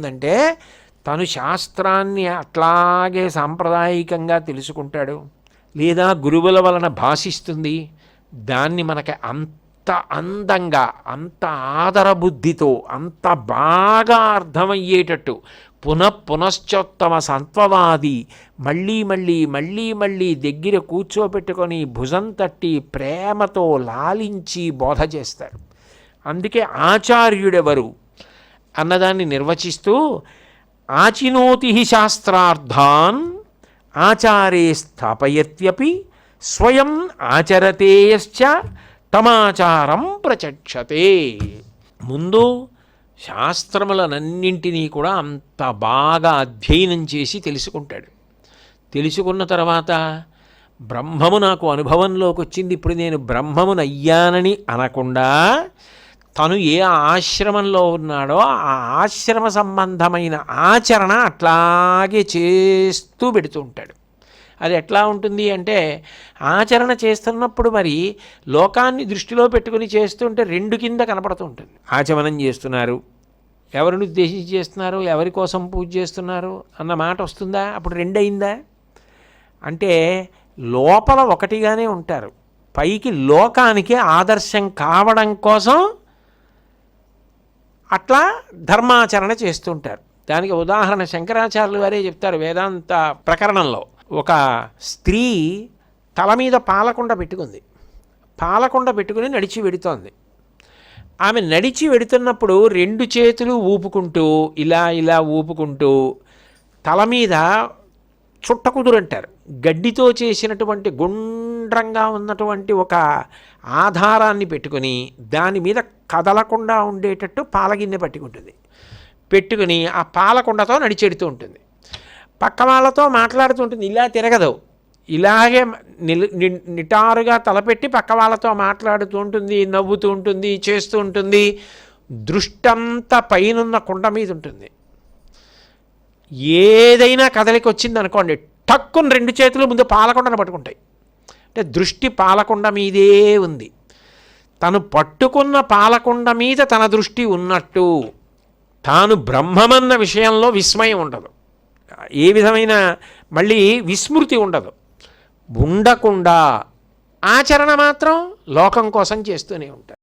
ఉంటుందంటే తను శాస్త్రాన్ని అట్లాగే సాంప్రదాయికంగా తెలుసుకుంటాడు, లేదా గురువుల వలన భాషిస్తుంది, దాన్ని మనకి అంత అందంగా, అంత ఆదరబుద్ధితో, అంత బాగా అర్థమయ్యేటట్టు పునశ్చోత్తమ సత్వవాది మళ్ళీ మళ్ళీ మళ్ళీ మళ్ళీ దగ్గర కూర్చోపెట్టుకొని భుజం తట్టి ప్రేమతో లాలించి బోధ చేస్తారు. అందుకే ఆచార్యుడెవరు అన్నదాన్ని నిర్వచిస్తూ ఆచినోతి శాస్త్రార్థాన్ ఆచారే స్థాపయత్యపి స్వయం ఆచరతేయశ్చ తమాచారం ప్రచక్షతే. ముందు శాస్త్రములనన్నింటినీ కూడా అంత బాగా అధ్యయనం చేసి తెలుసుకుంటాడు. తెలుసుకున్న తర్వాత బ్రహ్మము నాకు అనుభవంలోకి వచ్చింది, ఇప్పుడు నేను బ్రహ్మమునయ్యానని అనకుండా తను ఏ ఆశ్రమంలో ఉన్నాడో ఆ ఆశ్రమ సంబంధమైన ఆచరణ అట్లాగే చేస్తూ పెడుతూ ఉంటాడు. అది ఎట్లా ఉంటుంది అంటే, ఆచరణ చేస్తున్నప్పుడు మరి లోకాన్ని దృష్టిలో పెట్టుకుని చేస్తుంటే రెండు కింద కనపడుతూ ఉంటుంది. ఆచమనం చేస్తున్నారు, ఎవరిని ఉద్దేశించి చేస్తున్నారు, ఎవరి కోసం పూజ చేస్తున్నారు అన్న మాట వస్తుందా? అప్పుడు రెండు అయిందా? అంటే లోపల ఒకటిగానే ఉంటారు, పైకి లోకానికి ఆదర్శం కావడం కోసం అట్లా ధర్మాచరణ చేస్తుంటారు. దానికి ఉదాహరణ శంకరాచార్యులు వారే చెప్తారు వేదాంత ప్రకరణంలో. ఒక స్త్రీ తల మీద పాలకుండ పెట్టుకుంది, పాలకుండ పెట్టుకుని నడిచి వెడుతోంది. ఆమె నడిచి వెడుతున్నప్పుడు రెండు చేతులు ఊపుకుంటూ ఇలా ఇలా ఊపుకుంటూ తల మీద చుట్టకుదురు అంటారు, గడ్డితో చేసినటువంటి గుండ్రంగా ఉన్నటువంటి ఒక ఆధారాన్ని పెట్టుకుని దాని మీద కదలకుండా ఉండేటట్టు పాలగిన్నె పెట్టుకుని ఆ పాలకుండతో నడిచెడుతూ ఉంటుంది. పక్క వాళ్ళతో మాట్లాడుతూ ఉంటుంది, ఇలా తిరగదు, ఇలాగే నిటారుగా తలపెట్టి పక్క వాళ్ళతో మాట్లాడుతూ ఉంటుంది, నవ్వుతూ ఉంటుంది, చేస్తూ ఉంటుంది. దృష్టంతా పైనున్న కుండ మీద ఉంటుంది. ఏదైనా కదలికి వచ్చింది అనుకోండి, టక్కుని రెండు చేతులు ముందు పాలకుండను పట్టుకుంటాయి. అంటే దృష్టి పాలకుండ మీదే ఉంది. తను పట్టుకున్న పాలకుండ మీద తన దృష్టి ఉన్నట్టు తాను బ్రహ్మమన్న విషయంలో విస్మయం ఉండదు, ఏ విధమైన మళ్ళీ విస్మృతి ఉండకుండా ఆచరణ మాత్రం లోకం కోసం చేస్తూనే ఉంటారు.